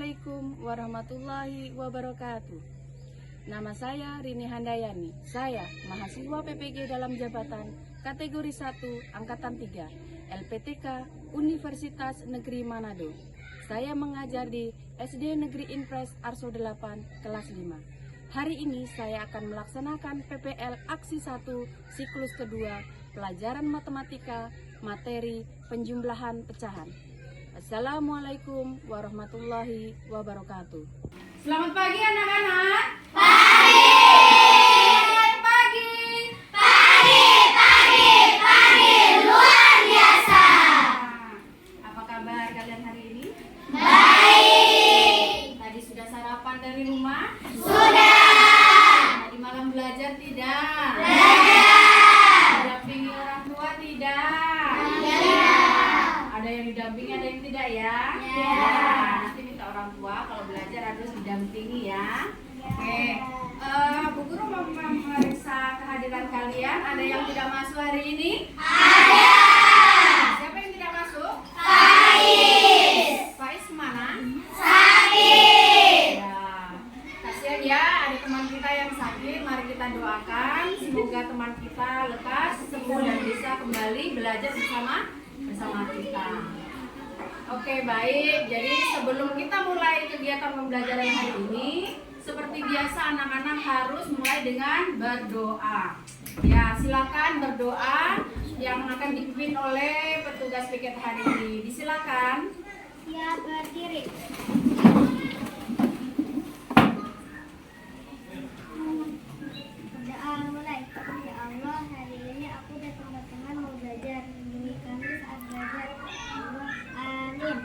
Assalamualaikum warahmatullahi wabarakatuh. Nama saya Rini Handayani. Saya mahasiswa PPG dalam jabatan kategori 1 Angkatan 3 LPTK Universitas Negeri Manado. Saya mengajar di SD Negeri Impres Arso 8 kelas 5. Hari ini saya akan melaksanakan PPL Aksi 1 siklus kedua pelajaran matematika materi penjumlahan pecahan. Assalamualaikum warahmatullahi wabarakatuh. Selamat pagi anak-anak. Pagi. Selamat pagi. Pagi. Luar biasa. Apa kabar kalian hari ini? Baik. Tadi sudah sarapan dari rumah? Sudah. Tadi malam belajar tidak? Belajar. Didampingi orang tua tidak? Tidak. Ada yang didampingi, ada yang tidak ya? Ya. Nanti minta orang tua kalau belajar harus didampingi ya. Oke. Bu Guru mau memeriksa kehadiran kalian. Ada yang tidak masuk hari ini? Ada. Siapa yang tidak masuk? Faiz. Faiz kemana? Sakit. Ya. Kasihan ya, ada teman kita yang sakit. Mari kita doakan semoga teman kita lekas sembuh dan bisa kembali belajar bersama kita. Oke, baik. Jadi sebelum kita mulai kegiatan pembelajaran hari ini, seperti biasa anak-anak harus mulai dengan berdoa. Ya, silakan berdoa yang akan dipimpin oleh petugas piket hari ini. Disilakan. Siap berdiri. Berdoa mulai. Ya Allah, hari ini aku dan teman-teman mau belajar. Lindungi kami saat belajar. Allah, amin.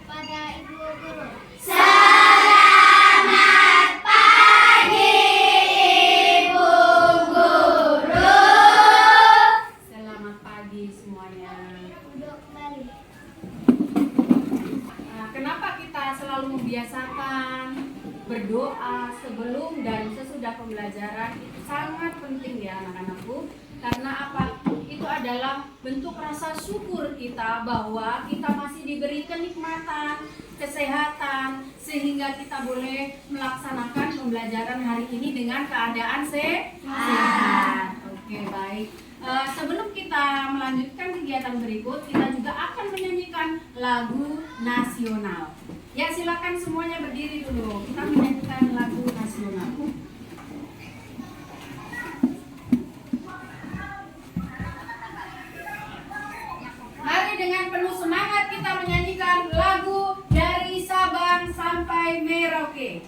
Pada Ibu Guru. Selamat pagi, Ibu Guru. Selamat pagi semuanya. Duduk kembali. Nah, kenapa kita selalu membiasakan berdoa sebelum dan sesudah pembelajaran? Itu sangat penting ya anak-anakku. Karena apa? Itu adalah bentuk rasa syukur kita bahwa kita masih diberi kenikmatan, kesehatan, sehingga kita boleh melaksanakan pembelajaran hari ini dengan keadaan sehat. Oke, baik. Sebelum kita melanjutkan kegiatan berikut, kita juga akan menyanyikan lagu nasional. Ya, silakan semuanya berdiri dulu. Kita menyanyikan lagu nasional. Mari dengan penuh semangat kita menyanyikan lagu dari Sabang sampai Merauke.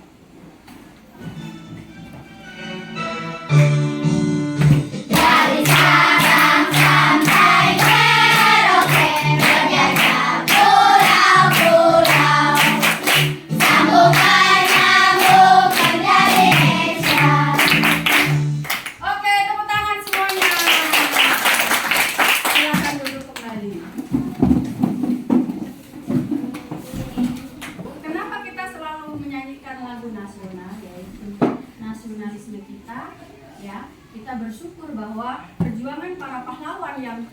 Dari Sabang sampai Merauke, berjajah pulau-pulau, sambungan nyambung dari Indonesia. Oke, tepuk tangan semuanya. Silakan duduk kembali. Kenapa kita selalu menyanyikan lagu nasional, yaitu nasionalisme kita, ya? Kita bersyukur bahwa perjuangan para pahlawan yang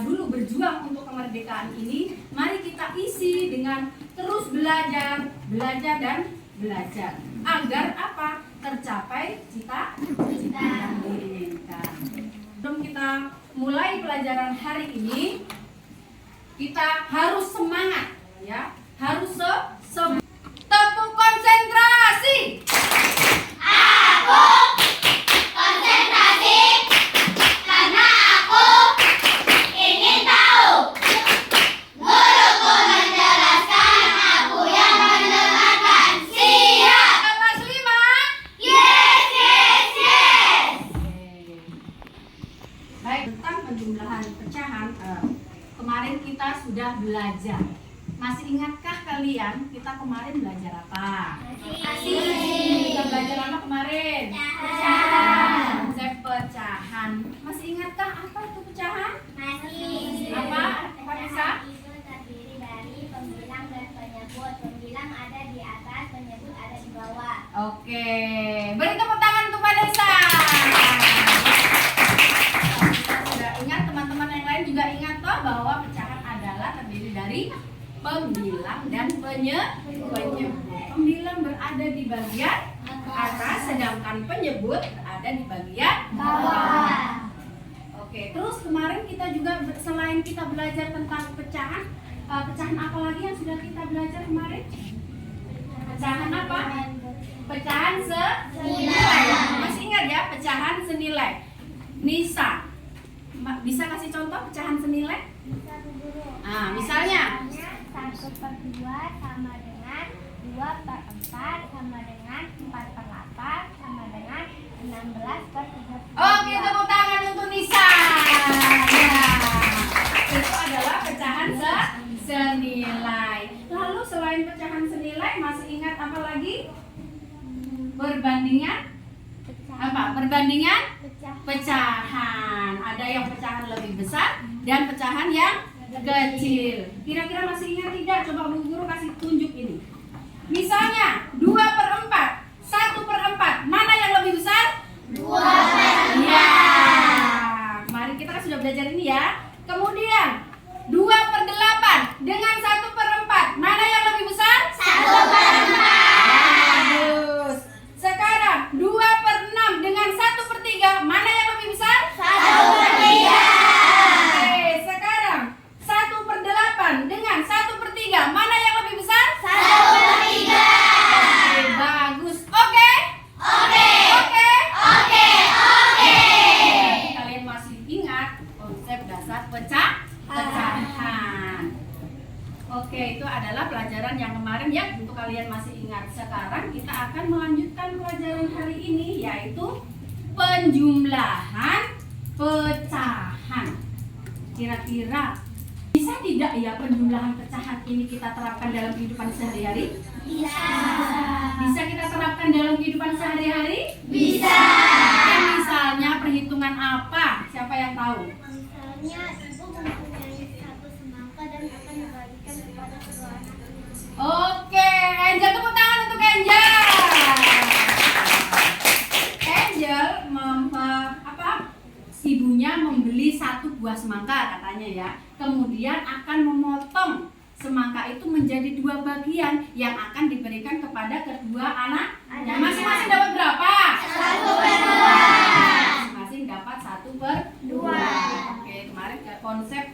dulu berjuang untuk kemerdekaan ini, mari kita isi dengan terus belajar dan belajar agar apa? Tercapai cita-cita yang diinginkan. Sebelum kita mulai pelajaran hari ini, kita harus semangat, ya, harus tepuk konsentrasi. Aku konsentrasi karena aku ingin tahu. Guruku menjelaskan, aku yang mendengarkan. Siap. Kelas 5. Yes. Baik, tentang penjumlahan pecahan, kemarin kita sudah belajar. Masih ingatkah kalian kita kemarin belajar apa? Kita belajar apa kemarin? Pecahan. Konsep pecahan. Masih ingatkah apa itu pecahan? Masih. Apa? Apa bisa? Itu terdiri dari pembilang dan penyebut. Pembilang ada di atas, penyebut ada di bawah. Oke, beri tepuk tangan untuk Pak Desa. Kita sudah ingat, teman-teman yang lain juga ingat toh bahwa pecahan adalah terdiri dari pembilang dan penyebut. berada di bagian atas, sedangkan penyebut berada di bagian bawah. Oke, terus kemarin kita juga selain kita belajar tentang pecahan, pecahan apa lagi yang sudah kita belajar kemarin? Pecahan apa? Pecahan senilai. Masih ingat ya, pecahan senilai. Nisa, bisa kasih contoh pecahan senilai? Bisa guru. Nah, misalnya 1/2 sama dengan 2/4 sama dengan 4/8 sama dengan 16/32. oke, tepuk tangan untuk Nisa. Ya, itu adalah pecahan senilai. Lalu selain pecahan senilai, masih ingat apa lagi? Perbandingan apa? Perbandingan pecahan. Ada yang pecahan lebih besar dan pecahan yang kecil. Kira-kira masih ingat tidak? Coba Bu Guru kasih tunjuk ini. Misalnya 2/4, 1/4, mana yang lebih besar? 2/4. Ya. Kemarin kita kan sudah belajar ini ya. Kemudian 2/8 dengan 1/4, mana yang lebih besar? 1/4. Bagus. Sekarang 2/6 dengan 1/3, mana yang lebih besar? 1/3. Oke, sekarang 1/8 dengan 1/3, mana yang lebih besar? 1/3. Oke, bagus. Oke? Oke. Oke. Oke. Oke. Kalian masih ingat konsep dasar pecahan? Oke, itu adalah pelajaran yang kemarin ya, untuk kalian masih ingat. Sekarang kita akan melanjutkan pelajaran hari ini, yaitu penjumlahan pecahan. Kira-kira bisa tidak ya penjumlahan pecahan ini kita terapkan dalam kehidupan sehari-hari? Bisa. Bisa kita terapkan dalam kehidupan sehari-hari? Bisa. Misalnya perhitungan apa? Siapa yang tahu? Misalnya ibu mempunyai 1 semangka dan akan membagikan kepada kedua anaknya. Oke, Angel, tepuk tangan untuk Angel. Angel ibunya membeli 1 buah semangka katanya ya. Kemudian akan memotong semangka itu menjadi 2 bagian yang akan diberikan kepada kedua anaknya. Masing-masing dapat berapa? 1/2. Masing-masing dapat 1/2. Oke, kemarin konsep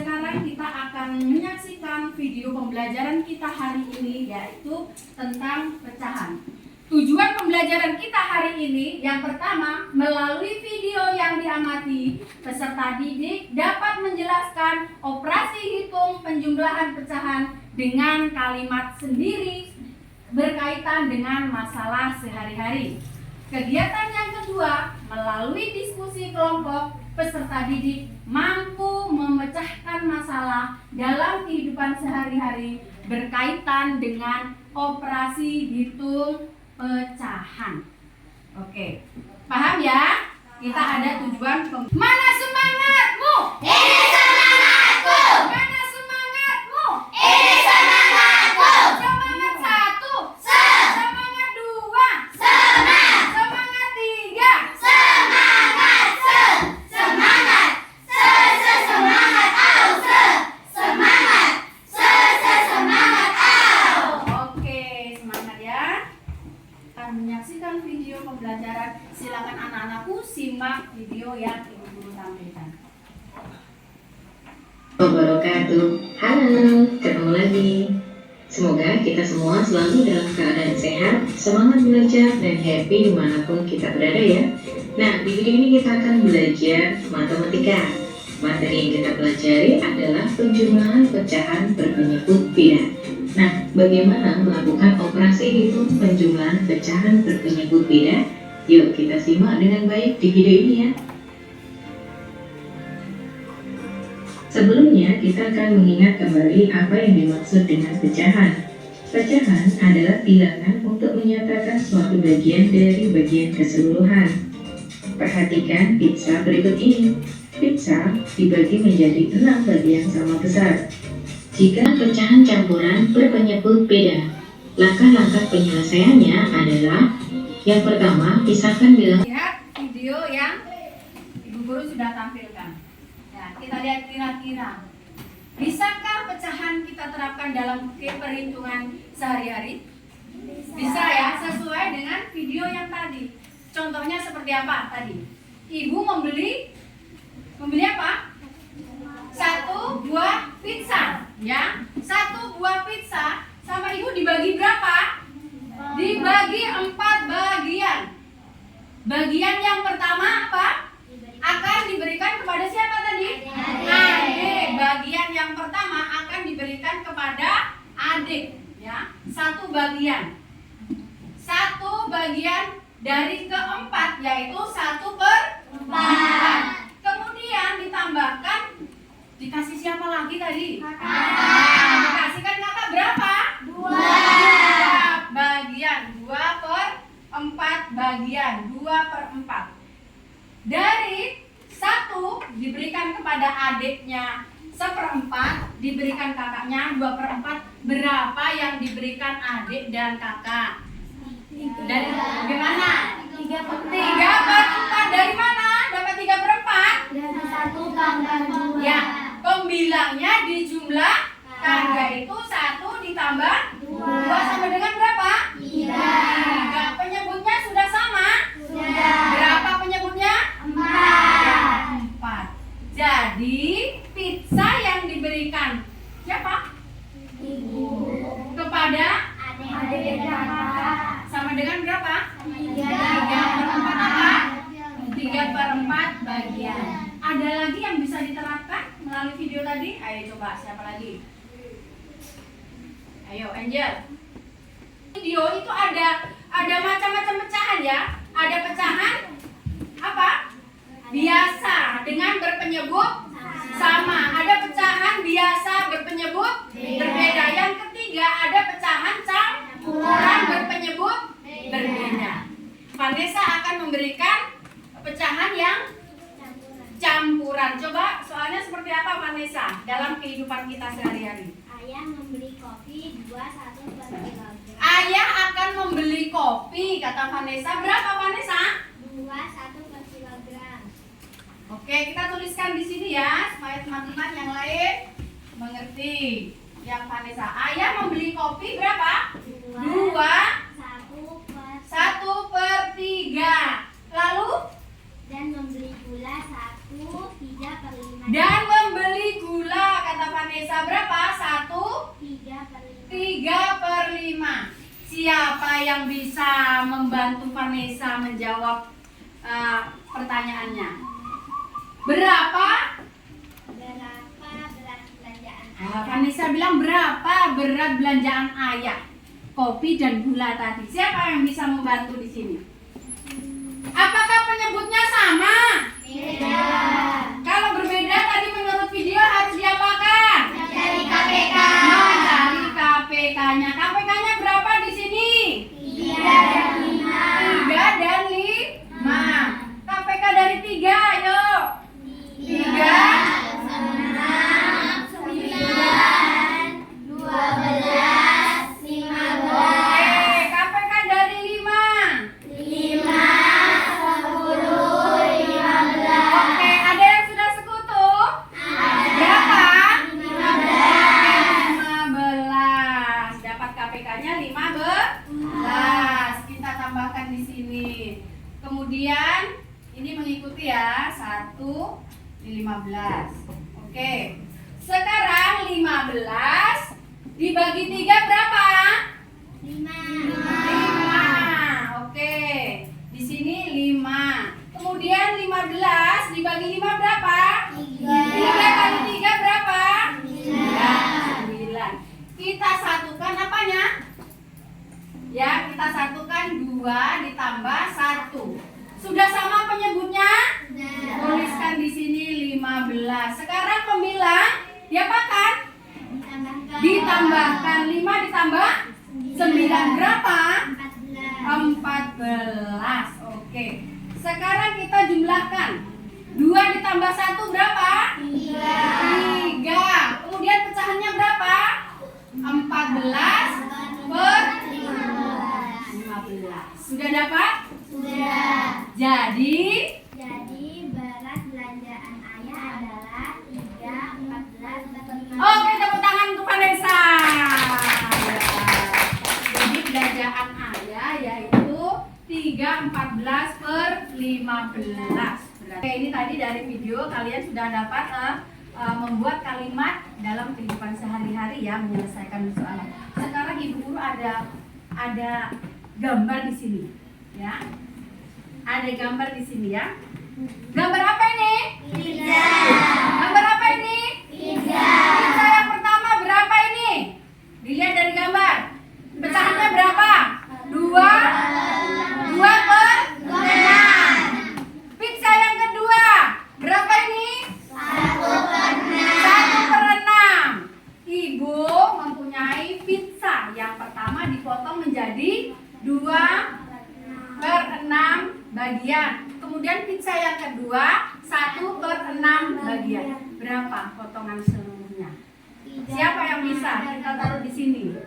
sekarang kita akan menyaksikan video pembelajaran kita hari ini, yaitu tentang pecahan. Tujuan pembelajaran kita hari ini yang pertama, melalui video yang diamati, peserta didik dapat menjelaskan operasi hitung penjumlahan pecahan dengan kalimat sendiri berkaitan dengan masalah sehari-hari. Kegiatan yang kedua, melalui diskusi kelompok, peserta didik mampu memecahkan masalah dalam kehidupan sehari-hari berkaitan dengan operasi hitung pecahan. Oke, paham ya? Kita ada tujuan. Mana semangatmu? Ini semangatku. Mana semangatmu? Ini semangatku. Semangat 1. Semangat. Semangat 2. Semangat. Semangat 3. Semangat. Semangat. Semangat. Semangat. Semangat. Oke, semangat ya. Akan menyaksikan video pembelajaran. Silakan anak-anakku simak video yang Ibu Guru tampilkan. Wabarakatuh. Halo, ketemu lagi. Semoga kita semua selalu dalam keadaan sehat, semangat belajar, dan happy dimanapun kita berada ya. Nah, di video ini kita akan belajar matematika. Materi yang kita pelajari adalah penjumlahan pecahan berpenyebut bilah. Nah, bagaimana melakukan operasi hitung penjumlahan pecahan berpenyebut bilah? Yuk kita simak dengan baik di video ini ya. Sebelumnya, kita akan mengingat kembali apa yang dimaksud dengan pecahan. Pecahan adalah bilangan untuk menyatakan suatu bagian dari bagian keseluruhan. Perhatikan pizza berikut ini. Pizza dibagi menjadi 6 bagian sama besar. Jika pecahan campuran berpenyebut beda, langkah-langkah penyelesaiannya adalah: yang pertama, pisahkan bilangan. Lihat video yang Ibu Guru sudah tampilkan. Ya, kita lihat kira-kira bisakah pecahan kita terapkan dalam perhitungan sehari-hari? Bisa ya, sesuai dengan video yang tadi. Contohnya seperti apa tadi? Ibu membeli apa? 1 buah pizza, ya. 1 buah pizza sama ibu dibagi berapa? Dibagi 4 bagian. Bagian yang pertama apa? Akan diberikan kepada siapa tadi? Adik. Bagian yang pertama akan diberikan kepada adik, ya. 1 bagian. 1 bagian dari keempat, yaitu 1/4. Kemudian ditambahkan, dikasih siapa lagi tadi? Dikasihkan kakak berapa? 2 bagian. 2/4 bagian. 2/4. Dari 1 diberikan kepada adiknya 1/4, diberikan kakaknya 2/4. Berapa yang diberikan adik dan kakak? Dari bagaimana? 3/4. Dari mana dapat 3/4? Dari 1 tambah 2. Ya, pembilangnya dijumlahkan, yaitu 1 ditambah 2 sama dengan berapa? 3. Penyebutnya sudah sama? Sudah. Berapa penyebutnya? 4. Jadi pizza yang diberikan siapa? Ibu. Kepada Adik dan kakak. sama dengan berapa? 3/4 apa? 3/4 bagian. Ada lagi yang bisa diterapkan melalui video tadi? Ayo coba, siapa lagi? Ayo Angel. Video itu ada macam-macam pecahan ya. Ada pecahan apa? Biasa dengan berpenyebut sama. Ada pecahan biasa berpenyebut berbeda. Yang ketiga ada pecahan campuran berpenyebut berbeda. Vanessa akan memberikan pecahan yang campuran. Coba soalnya seperti apa Vanessa dalam kehidupan kita sehari-hari? Ayah membeli kopi 1/4 kilogram. Ayah akan membeli kopi, kata Vanessa. Berapa Vanessa? 1/4 kilogram. Oke, kita tuliskan di sini ya supaya teman-teman yang lain mengerti. Yang Vanessa, ayah membeli kopi berapa? 1/3. Lalu Dan membeli gula 1/3/5. dan membeli gula, kata Vanessa berapa? 1/3/5. Siapa yang bisa membantu Vanessa menjawab pertanyaannya? Berapa? Berat belanjaan Vanessa bilang berapa berat belanjaan ayah? Kopi dan gula tadi. Siapa yang bisa membantu di sini? Apakah penyebutnya sama? Beda. Kalau berbeda tadi menurut video harus diapakan? Dari KPK. Mencari KPK-nya. KPK-nya berapa di sini? 3 dan 5. 3 dan 5. KPK dari 3, ayo. 3. 6, 9, 12, 15. KPK dari 5. 5, 10, 15. Oke, ada yang sudah sekutu? Berapa? 15. Dapat KPK-nya 15. Kita tambahkan di sini. Kemudian ini mengikuti ya, 1 di 15. Oke. Sekarang 15 dibagi 3 berapa? 5. 5. Oke. Di sini 5. Kemudian 15 dibagi 5 berapa? 3 kali 3 berapa? 9. Kita satukan apanya? Ya, kita satukan 2 ditambah 1. Sudah sama penyebutnya? Tuliskan di sini 15. Sekarang pembilang diapakan? Ditambahkan 5 ditambah 9 berapa? 14. Oke. Sekarang kita jumlahkan. 2 ditambah 1 berapa? 3. Kemudian pecahannya berapa? 14 per 15. Sudah dapat? Sudah. Jadi Berat belanjaan ayah adalah 3, 14, dan 15. oke, tepuk tangan untuk Vanessa. Jadi belanjaan 3, 14/15. Oke, ini tadi dari video kalian sudah dapat membuat kalimat dalam kehidupan sehari-hari ya, menyelesaikan soal. Sekarang Ibu Guru ada gambar di sini ya. Ada gambar di sini ya. Gambar apa ini? Pizza. Gambar apa ini? Pizza. Pizza yang pertama berapa ini? Dilihat dari gambar. Pecahannya berapa? 2 per 6. Pizza yang kedua berapa ini? 1 per 6. Ibu mempunyai pizza yang pertama dipotong menjadi 2 per 6 bagian. Kemudian pizza yang kedua 1 per 6 bagian. Berapa potongan seluruhnya? Siapa yang bisa? Kita taruh di sini.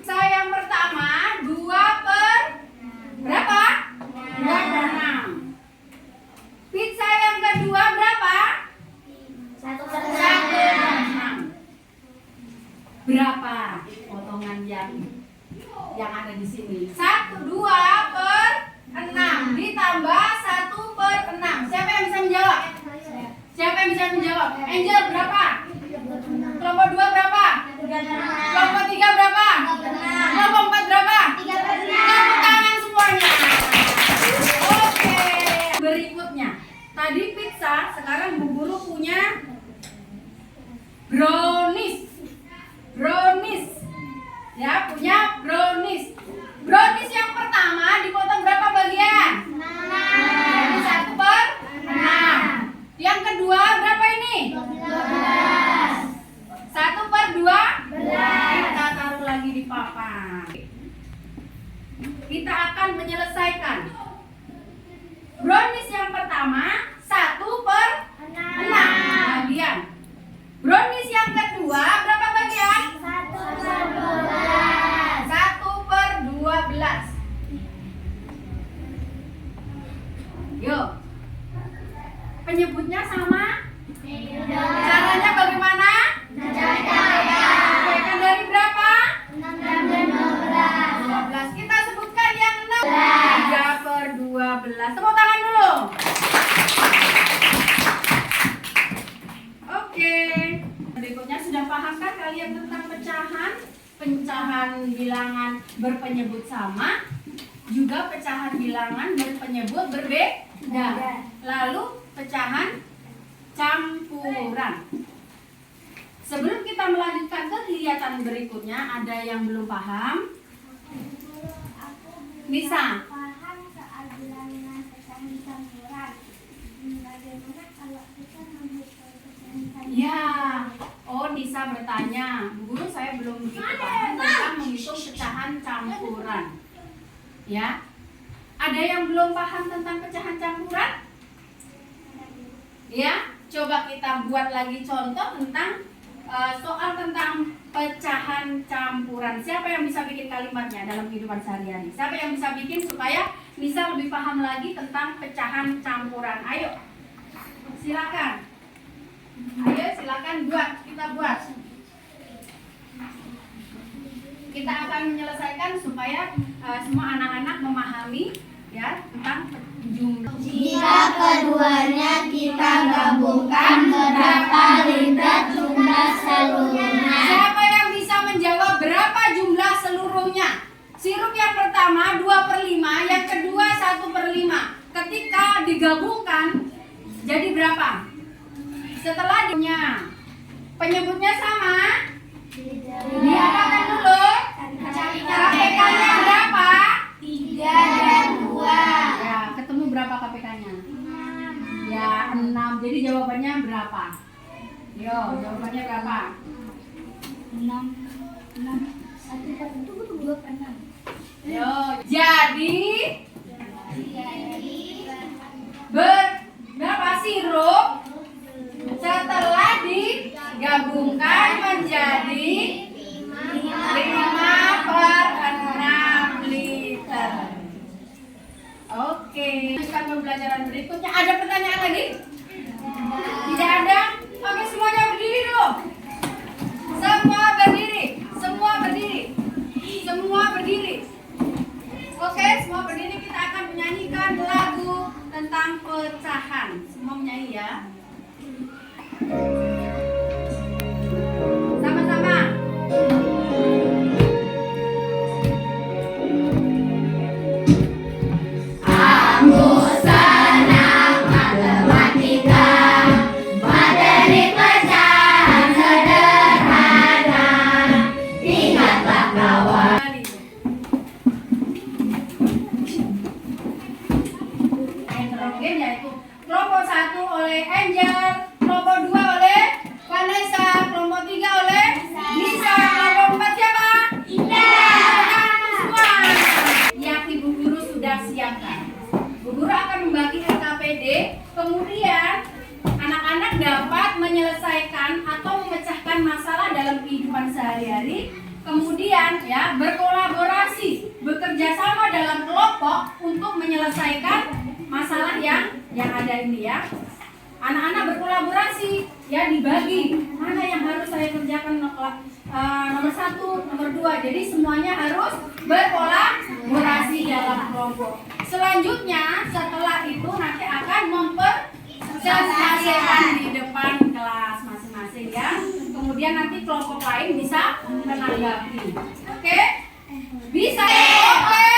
Pizza yang pertama 2 per berapa? 2 per 6. Pizza yang kedua berapa? 1 per 1 per 6. Berapa potongan yang ada di sini? 1, 2 per 6 ditambah 1 per 6. Siapa yang bisa menjawab? Siapa yang bisa menjawab? Angel berapa? Kelompok 2 berapa? Kelompok 3 berapa? Kelompok 4 berapa? Tepuk tangan semuanya. Oke. Berikutnya, tadi pizza, sekarang Bu Guru punya brownies. Brownies. Ya, punya brownies. Brownies yang pertama dipotong berapa bagian? 6. Jadi 1 per 6. Yang kedua berapa ini? 1 per 12. Kita taruh lagi di papan. Kita akan menyelesaikan. Brownies yang pertama 1 per 6 bagian. Brownies yang kedua berapa bagian? 1 per 12. Yuk. Penyebutnya sama? Caranya bagaimana? Mulaikan dari berapa? 12. Kita sebutkan yang 6. 3 per 12. Tepuk tangan dulu. Oke. Berikutnya sudah pahamkah kalian tentang pecahan? Pecahan bilangan berpenyebut sama, juga pecahan bilangan berpenyebut berbeda. Lalu pecahan campuran. Sebelum kita melanjutkan kegiatan berikutnya, ada yang belum paham? Nisa. Paham soal bilangan pecahan campuran. Bagaimana kalau kita menghitung pecahan campuran? Ya, oh Nisa bertanya, Bu Guru saya belum begitu paham tentang menghitung pecahan campuran. Ya, ada yang belum paham tentang pecahan campuran? Ya, coba kita buat lagi contoh tentang soal tentang pecahan campuran. Siapa yang bisa bikin kalimatnya dalam kehidupan sehari-hari? Siapa yang bisa bikin supaya Nisa lebih paham lagi tentang pecahan campuran? Ayo, silakan. Ayo silakan buat, kita buat. Kita akan menyelesaikan supaya semua anak-anak memahami ya tentang jumlah. Jika keduanya kita gabungkan, berapa liter jumlah seluruhnya? Siapa yang bisa menjawab berapa jumlah seluruhnya? Sirup yang pertama 2/5, yang kedua 1/5. Ketika digabungkan jadi berapa? Setelah penyebutnya sama, diapakan dulu? KPK-nya berapa? 3 dan 2. Ya, ketemu berapa KPK-nya? Ya, 6. Jadi jawabannya berapa? Yo, jawabannya berapa? 6. 1 per 2 per 6. Yo, jadi berapa sirup setelah digabungkan menjadi 5 per 6 liter. Oke, lanjutkan pembelajaran berikutnya. Ada pertanyaan lagi? Tidak ada? Oke, semuanya berdiri dulu. Semua berdiri. Semua berdiri. Kemudian ya berkolaborasi, bekerja sama dalam kelompok untuk menyelesaikan masalah yang ada ini ya. Anak-anak berkolaborasi ya, dibagi mana yang harus saya kerjakan nomor 1, nomor 2. Jadi semuanya harus berkolaborasi dalam kelompok. Selanjutnya setelah itu nanti akan mempresentasikan di depan kelas masing-masing ya. Kemudian nanti kelompok lain bisa menanggapi. Oke? Bisa? Oke?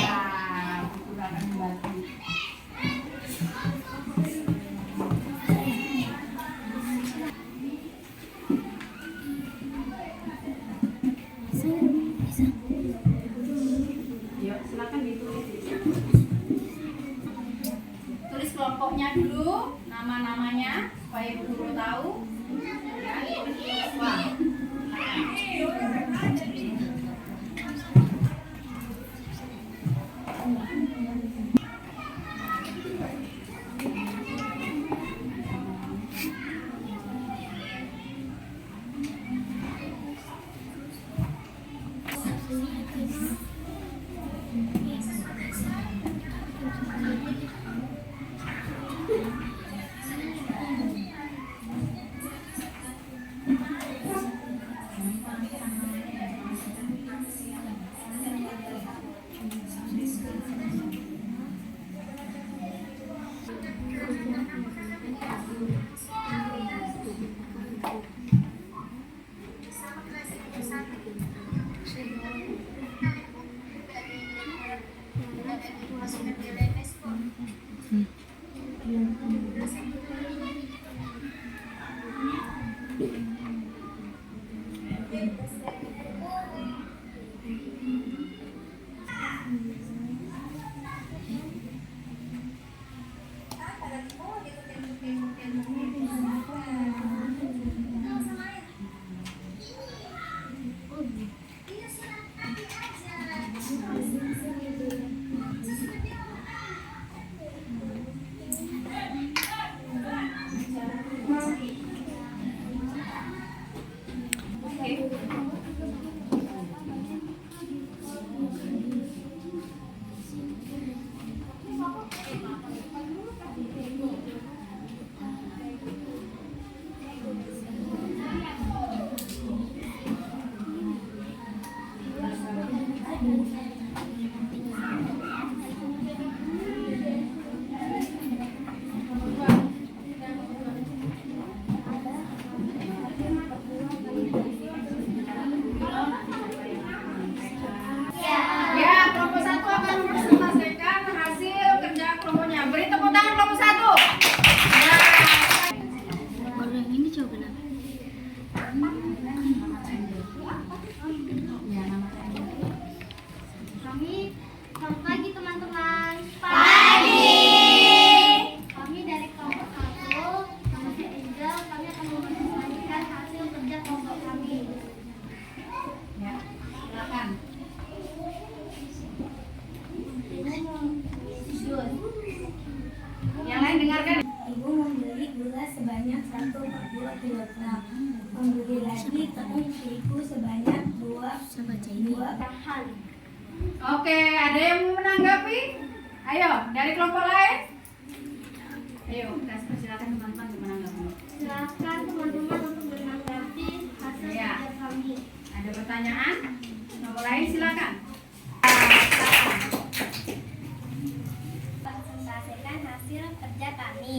Nah, itu akan membantu. Yuk, silakan ditulis. Tulis kelompoknya dulu, nama-namanya supaya ibu guru tahu. Ya, tulis. Wah. Selamat pagi teman-teman. Pagi. Kami dari kelompok 1, nama saya Angel. Kami akan mempresentasikan hasil kerja kelompok kami. Ya, silakan. Yang lain dengarkan. Ibu membeli gula sebanyak 1,2 kg. Membeli lagi tepung terigu sebanyak 2 bahan. Oke, ada yang mau menanggapi? Ayo, dari kelompok lain. Ayo, silakan teman-teman menanggapi. Silakan teman-teman untuk menanggapi hasil Ya. kerja kami. Ada pertanyaan? Kelompok lain silakan. Presentasikan hasil kerja kami.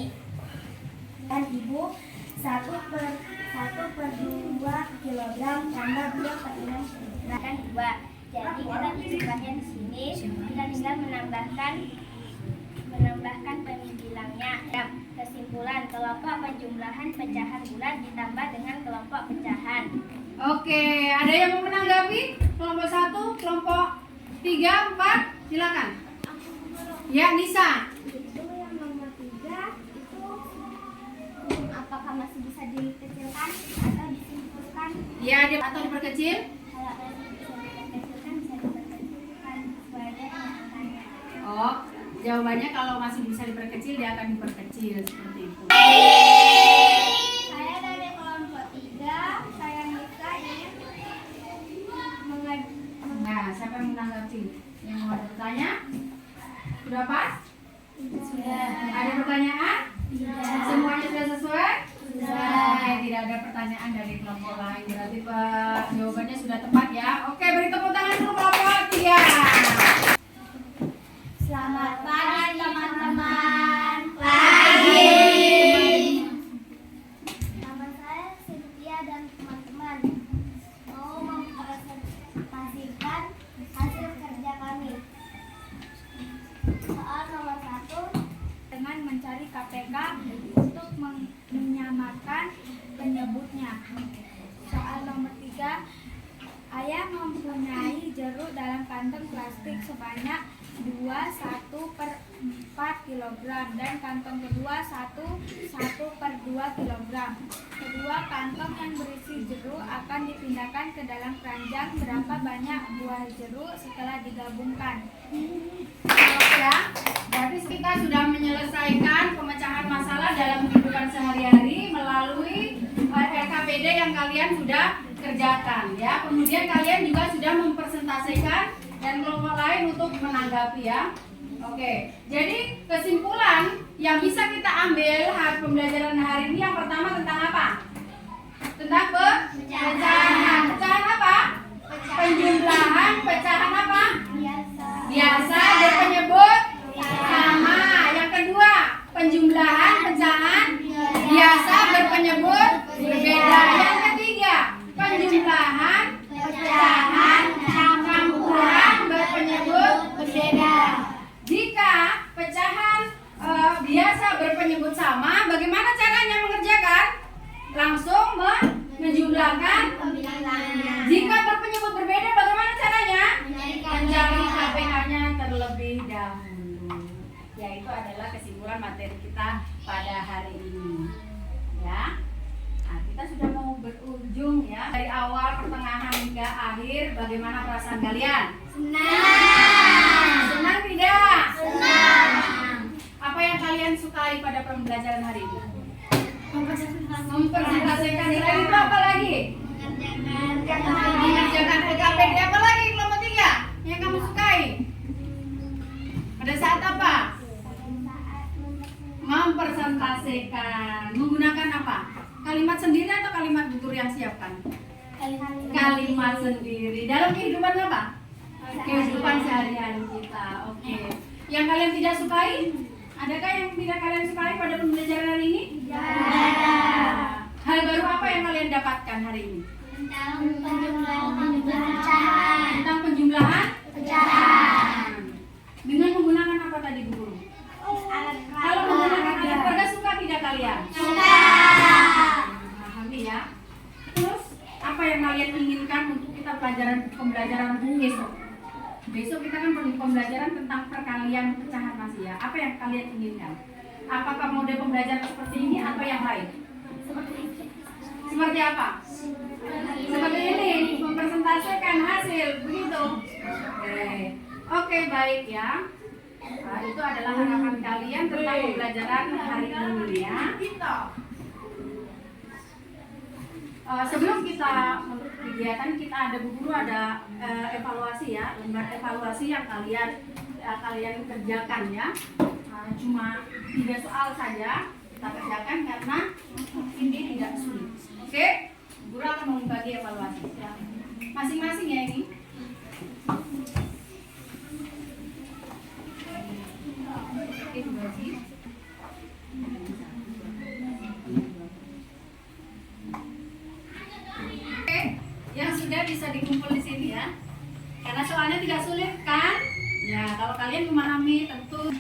Dan ibu 1/2 kilogram tambah 2/6 kilogram 2. Jadi kita menyimpannya di sini. Kita tinggal menambahkan pembilangnya. Ya, kesimpulan kelompok penjumlahan pecahan bulat ditambah dengan kelompok pecahan. Oke, ada yang mau menanggapi? Kelompok 1, kelompok 3, 4, silakan. Ya, Nisa. Itu yang nomor 3 itu apakah masih bisa dikecilkan atau disimpulkan? Ya, atau diperkecil? Kalau masih bisa dikecilkan bisa diperkecilkan sebagai angkanya. Oh, jawabannya kalau masih bisa diperkecil dia akan diperkecil seperti itu. Saya dari kelompok 3, saya Nisa. Semuanya sudah pas? Sudah. Ada pertanyaan? Semuanya sudah sesuai? Sudah. Tidak ada pertanyaan dari kelompok lain. Berarti jawabannya sudah tepat ya. Oke, beri tepuk tangan untuk kelompok 3. Selamat pagi teman-teman. Nama saya Cynthia dan teman-teman mau mempresentasikan hasil kerja kami. Soal nomor 1, dengan mencari KPK untuk menyamarkan penyebutnya. Soal nomor 3, ayah mempunyai jeruk dalam kantong plastik sebanyak 1/4 kg dan kantong kedua 1/2 kg. Kedua kantong yang berisi jeruk akan dipindahkan ke dalam keranjang. Berapa banyak buah jeruk setelah digabungkan? Ya, berarti kita sudah menyelesaikan pemecahan masalah dalam kehidupan sehari-hari melalui LKPD yang kalian sudah kerjakan ya. Kemudian kalian juga sudah mempresentasikan dan kelompok lain untuk menanggapi ya. Oke, jadi kesimpulan yang bisa kita ambil pembelajaran hari ini yang pertama tentang apa? Tentang pecahan. Pecahan apa? Penjumlahan, pecahan apa? Biasa berpenyebut sama. Yang kedua, penjumlahan, pecahan biasa berpenyebut berbeda. Yang ketiga, penjumlahan, pecahan, campuran berpenyebut berbeda. Jika pecahan biasa berpenyebut sama, bagaimana caranya mengerjakan? Langsung menjumlahkan. Jika berpenyebut berbeda, bagaimana caranya? Mencari KPH-nya terlebih dahulu. Yaitu adalah kesimpulan materi kita pada hari ini. Ya. Nah, kita sudah mau berujung ya. Dari awal, pertengahan hingga akhir, bagaimana perasaan kalian? Senang. Senang tidak? Senang. Apa yang kalian sukai pada pembelajaran hari ini? Mempresentasikan selain itu apa lagi? Mengerjakan LKPD. Apa lagi kelompok 3 yang kamu sukai? Pada saat apa? Mempresentasikan. Menggunakan apa? Kalimat sendiri atau kalimat tutur yang siapkan? Kalimat sendiri. Dalam kehidupan apa? Kehidupan sehari-hari kita. Oke. Yang kalian tidak sukai? Adakah yang tidak kalian sukai pada pembelajaran hari ini? Hal baru apa yang kalian dapatkan hari ini? Tentang penjumlahan? Dengan menggunakan apa tadi Bu Guru? Kalau menggunakan alat peraga suka tidak kalian? Pahami ya. Terus apa yang kalian inginkan untuk kita pembelajaran besok? Besok kita kan pembelajaran tentang perkalian pecahan masih ya. Apa yang kalian inginkan? Apakah model pembelajaran seperti ini atau yang lain? Seperti apa? Seperti ini, mempresentasikan hasil, begitu. Oke, baik ya. Nah, itu adalah harapan kalian tentang pembelajaran hari ini ya. Sebelum kita kegiatan kita ada Bu Guru ada evaluasi ya, lembar evaluasi yang kalian kerjakan ya. Cuma 3 soal saja kita kerjakan karena ini tidak sulit. Oke, Guru akan membagi evaluasi ya. Masing-masing ya ini. Oke, dibagi. Oke, yang sudah bisa dikumpul di sini ya. Karena soalnya tidak sulit kan? Ya, kalau kalian memahami tentu.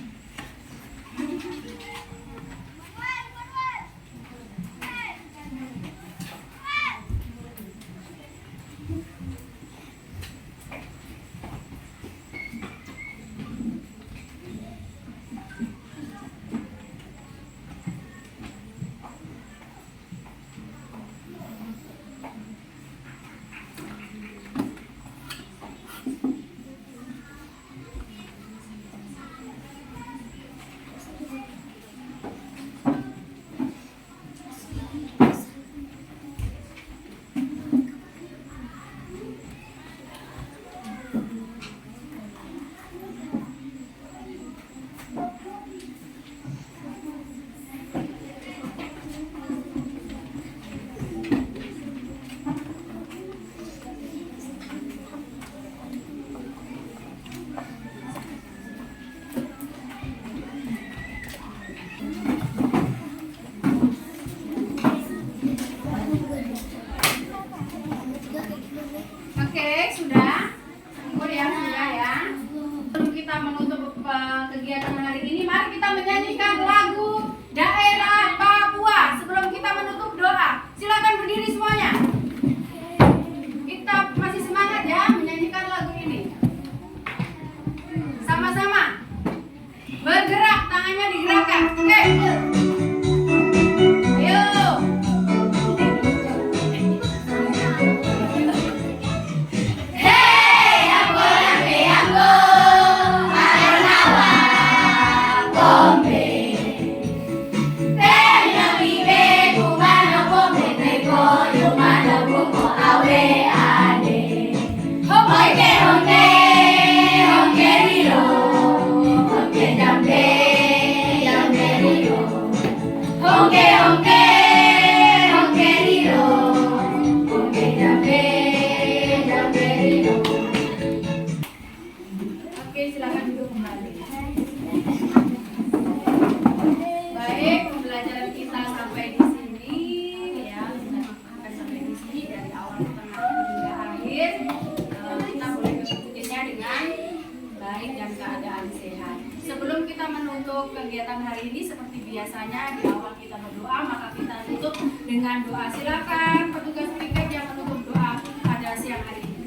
untuk kegiatan hari ini seperti biasanya di awal kita berdoa, maka kita tutup dengan doa. Silakan petugas piket yang menutup doa pada siang hari ini.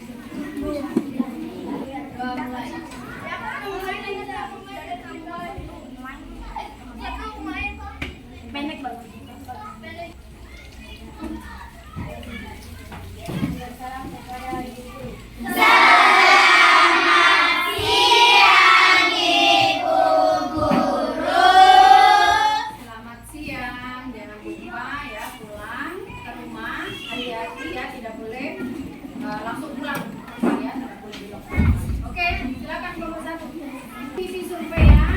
Doa mulai. Pendek banget. Selamat siang, jangan lupa ya pulang ke rumah, hati-hati ya, tidak boleh langsung pulang ya, tidak boleh di lockdown. Oke, silakan nomor 1. TV survei ya.